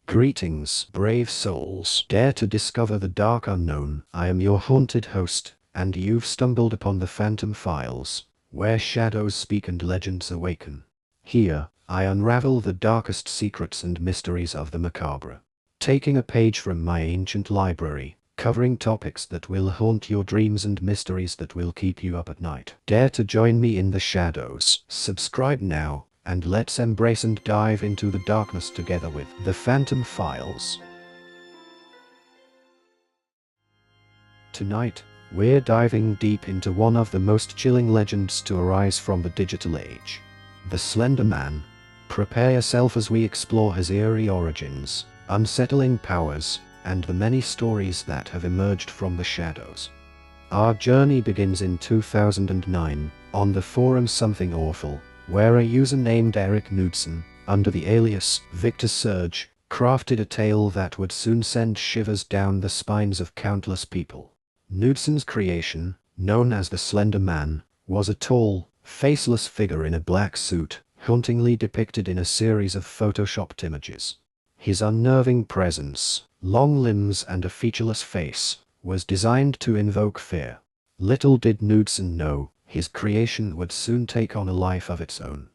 Greetings, brave souls. Dare to discover the dark unknown. I am your haunted host, and you've stumbled upon the Phantom Files, where shadows speak and legends awaken. Here, I unravel the darkest secrets and mysteries of the macabre, taking a page from my ancient library, covering topics that will haunt your dreams and mysteries that will keep you up at night. Dare to join me in the shadows. Subscribe now, and let's embrace and dive into the darkness together with The Phantom Files. Tonight, we're diving deep into one of the most chilling legends to arise from the digital age, the Slender Man. Prepare yourself as we explore his eerie origins, unsettling powers, and the many stories that have emerged from the shadows. Our journey begins in 2009, on the forum Something Awful, where a user named Eric Knudsen, under the alias Victor Surge, crafted a tale that would soon send shivers down the spines of countless people. Knudsen's creation, known as the Slender Man, was a tall, faceless figure in a black suit, hauntingly depicted in a series of photoshopped images. His unnerving presence, long limbs and a featureless face, was designed to invoke fear. Little did Knudsen know, his creation would soon take on a life of its own.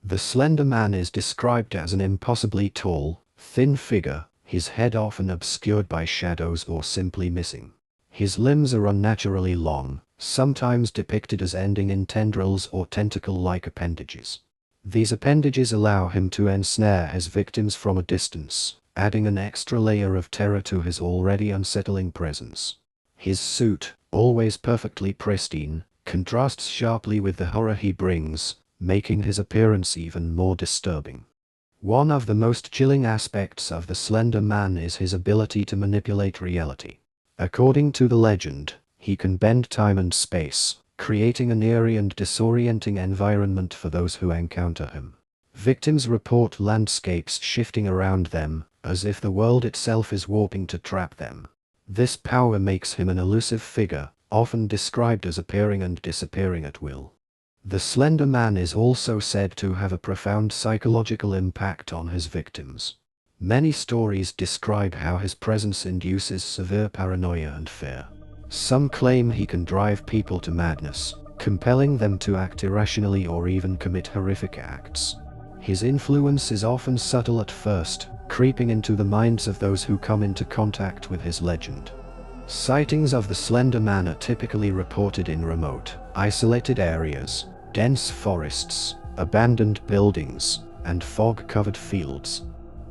The Slender Man is described as an impossibly tall, thin figure, his head often obscured by shadows or simply missing. His limbs are unnaturally long, sometimes depicted as ending in tendrils or tentacle-like appendages. These appendages allow him to ensnare his victims from a distance, adding an extra layer of terror to his already unsettling presence. His suit, always perfectly pristine, contrasts sharply with the horror he brings, making his appearance even more disturbing. One of the most chilling aspects of the Slender Man is his ability to manipulate reality. According to the legend, he can bend time and space, creating an eerie and disorienting environment for those who encounter him. Victims report landscapes shifting around them, as if the world itself is warping to trap them. This power makes him an elusive figure, often described as appearing and disappearing at will. The Slender Man is also said to have a profound psychological impact on his victims. Many stories describe how his presence induces severe paranoia and fear. Some claim he can drive people to madness, compelling them to act irrationally or even commit horrific acts. His influence is often subtle at first, creeping into the minds of those who come into contact with his legend. Sightings of the Slender Man are typically reported in remote, isolated areas, dense forests, abandoned buildings, and fog-covered fields.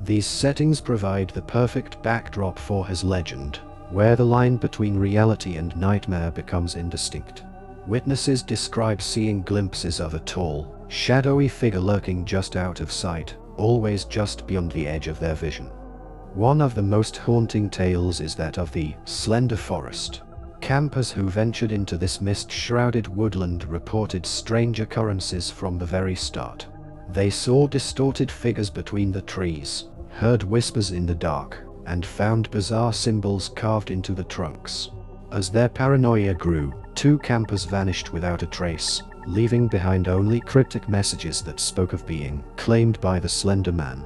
These settings provide the perfect backdrop for his legend, where the line between reality and nightmare becomes indistinct. Witnesses describe seeing glimpses of a tall, shadowy figure lurking just out of sight, always just beyond the edge of their vision. One of the most haunting tales is that of the Slender Forest. Campers who ventured into this mist-shrouded woodland reported strange occurrences from the very start. They saw distorted figures between the trees, heard whispers in the dark, and found bizarre symbols carved into the trunks. As their paranoia grew, 2 campers vanished without a trace, leaving behind only cryptic messages that spoke of being claimed by the Slender Man.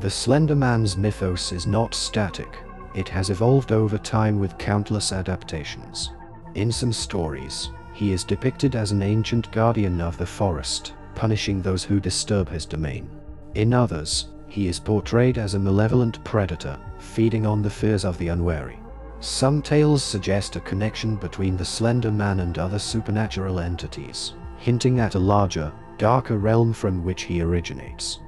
The Slender Man's mythos is not static. It has evolved over time with countless adaptations. In some stories, he is depicted as an ancient guardian of the forest, punishing those who disturb his domain. In others, he is portrayed as a malevolent predator, feeding on the fears of the unwary. Some tales suggest a connection between the Slender Man and other supernatural entities, hinting at a larger, darker realm from which he originates.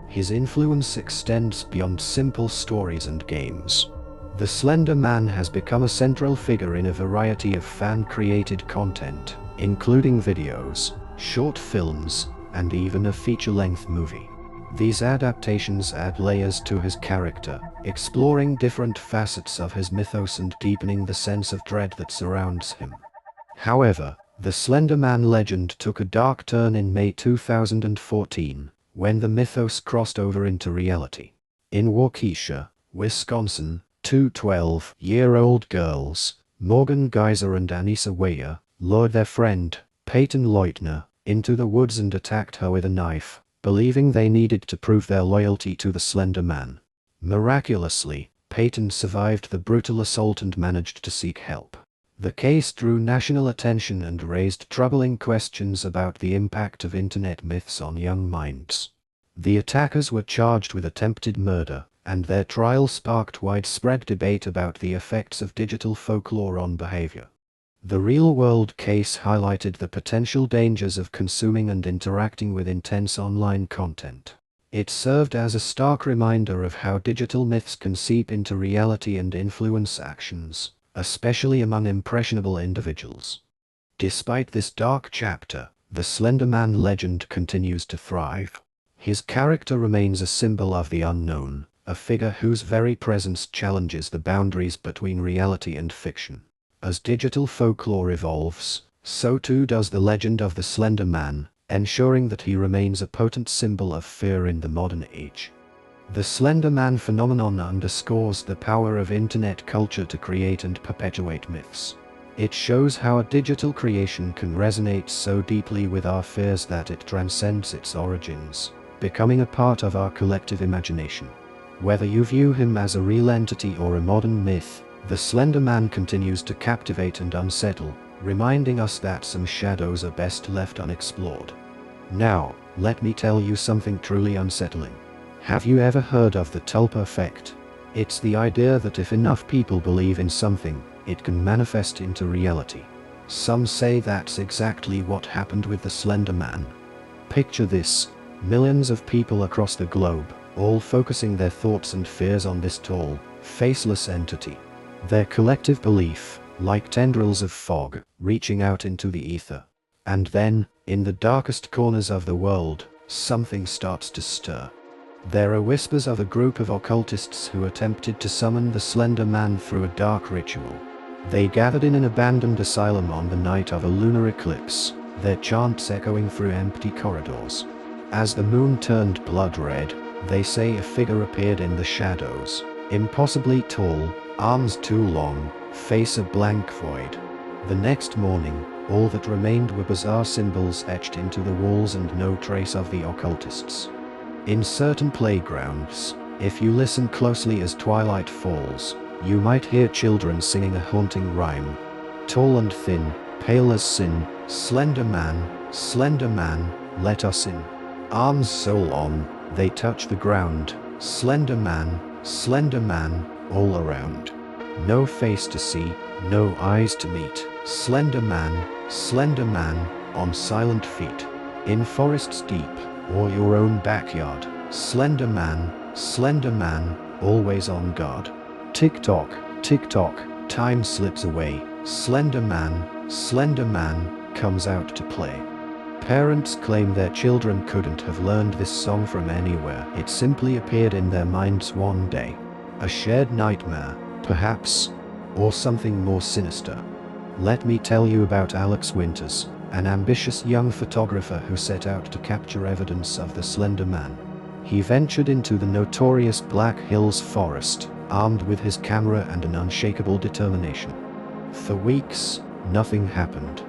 His influence extends beyond simple stories and games. The Slender Man has become a central figure in a variety of fan-created content, including videos, short films, and even a feature-length movie. These adaptations add layers to his character, exploring different facets of his mythos and deepening the sense of dread that surrounds him. However, the Slender Man legend took a dark turn in May 2014, when the mythos crossed over into reality. In Waukesha, Wisconsin, 2 12-year-old girls, Morgan Geyser and Anissa Weyer, lured their friend, Peyton Leutner, into the woods and attacked her with a knife, believing they needed to prove their loyalty to the Slender Man. Miraculously, Peyton survived the brutal assault and managed to seek help. The case drew national attention and raised troubling questions about the impact of internet myths on young minds. The attackers were charged with attempted murder, and their trial sparked widespread debate about the effects of digital folklore on behavior. The real-world case highlighted the potential dangers of consuming and interacting with intense online content. It served as a stark reminder of how digital myths can seep into reality and influence actions, especially among impressionable individuals. Despite this dark chapter, the Slender Man legend continues to thrive. His character remains a symbol of the unknown, a figure whose very presence challenges the boundaries between reality and fiction. As digital folklore evolves, so too does the legend of the Slender Man, ensuring that he remains a potent symbol of fear in the modern age. The Slender Man phenomenon underscores the power of internet culture to create and perpetuate myths. It shows how a digital creation can resonate so deeply with our fears that it transcends its origins, becoming a part of our collective imagination. Whether you view him as a real entity or a modern myth, the Slender Man continues to captivate and unsettle, reminding us that some shadows are best left unexplored. Now, let me tell you something truly unsettling. Have you ever heard of the tulpa effect? It's the idea that if enough people believe in something, it can manifest into reality. Some say that's exactly what happened with the Slender Man. Picture this: millions of people across the globe, all focusing their thoughts and fears on this tall, faceless entity. Their collective belief, like tendrils of fog, reaching out into the ether. And then, in the darkest corners of the world, something starts to stir. There are whispers of a group of occultists who attempted to summon the Slender Man through a dark ritual. They gathered in an abandoned asylum on the night of a lunar eclipse, their chants echoing through empty corridors. As the moon turned blood red, they say a figure appeared in the shadows, impossibly tall, arms too long, face a blank void. The next morning, all that remained were bizarre symbols etched into the walls and no trace of the occultists. In certain playgrounds, if you listen closely as twilight falls, you might hear children singing a haunting rhyme. Tall and thin, pale as sin, Slender Man, let us in. Arms so long, they touch the ground, Slender Man, all around. No face to see, no eyes to meet, Slender Man, on silent feet. In forests deep, or your own backyard, Slender Man, always on guard. Tick tock, time slips away, Slender Man comes out to play. Parents claim their children couldn't have learned this song from anywhere. It simply appeared in their minds one day. A shared nightmare, perhaps, or something more sinister. Let me tell you about Alex Winters, an ambitious young photographer who set out to capture evidence of the Slender Man. He ventured into the notorious Black Hills forest, armed with his camera and an unshakable determination. For weeks, nothing happened.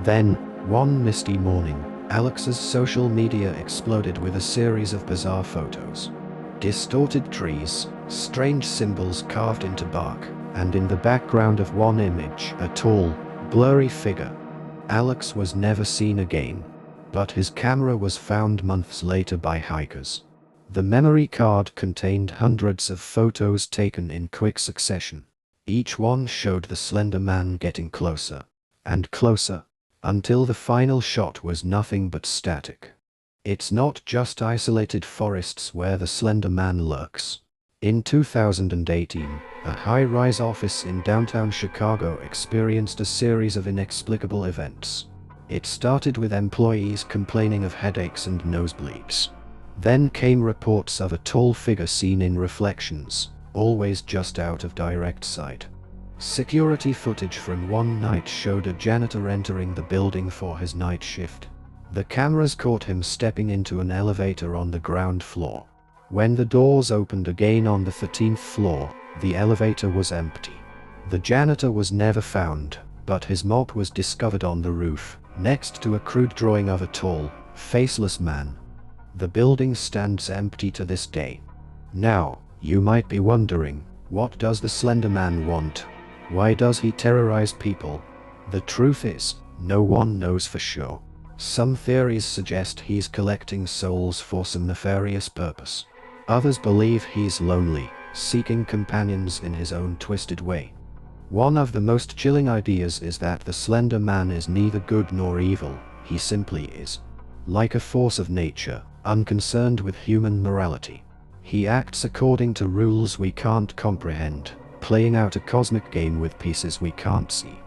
Then, one misty morning, Alex's social media exploded with a series of bizarre photos. Distorted trees, strange symbols carved into bark, and in the background of one image, a tall, blurry figure. Alex was never seen again, but his camera was found months later by hikers. The memory card contained hundreds of photos taken in quick succession. Each one showed the Slender Man getting closer and closer, until the final shot was nothing but static. It's not just isolated forests where the Slender Man lurks. In 2018, a high-rise office in downtown Chicago experienced a series of inexplicable events. It started with employees complaining of headaches and nosebleeds. Then came reports of a tall figure seen in reflections, always just out of direct sight. Security footage from one night showed a janitor entering the building for his night shift. The cameras caught him stepping into an elevator on the ground floor. When the doors opened again on the 13th floor, the elevator was empty. The janitor was never found, but his mop was discovered on the roof, next to a crude drawing of a tall, faceless man. The building stands empty to this day. Now, You might be wondering, what does the Slender Man want? Why does he terrorize people? The truth is, no one knows for sure. Some theories suggest he's collecting souls for some nefarious purpose. Others believe he's lonely, seeking companions in his own twisted way. One of the most chilling ideas is that the Slender Man is neither good nor evil, he simply is. Like a force of nature, unconcerned with human morality. He acts according to rules we can't comprehend, playing out a cosmic game with pieces we can't see.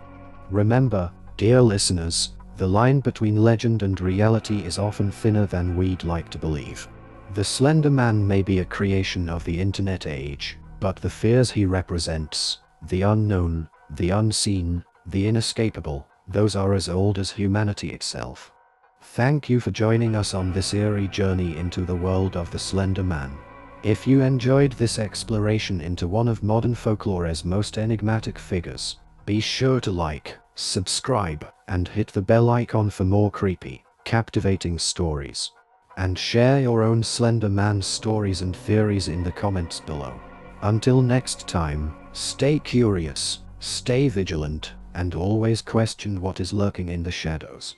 Remember, dear listeners, the line between legend and reality is often thinner than we'd like to believe. The Slender Man may be a creation of the internet age, but the fears he represents, the unknown, the unseen, the inescapable, those are as old as humanity itself. Thank you for joining us on this eerie journey into the world of the Slender Man. If you enjoyed this exploration into one of modern folklore's most enigmatic figures, be sure to like, subscribe, and hit the bell icon for more creepy, captivating stories. And share your own Slender Man stories and theories in the comments below. Until next time, stay curious, stay vigilant, and always question what is lurking in the shadows.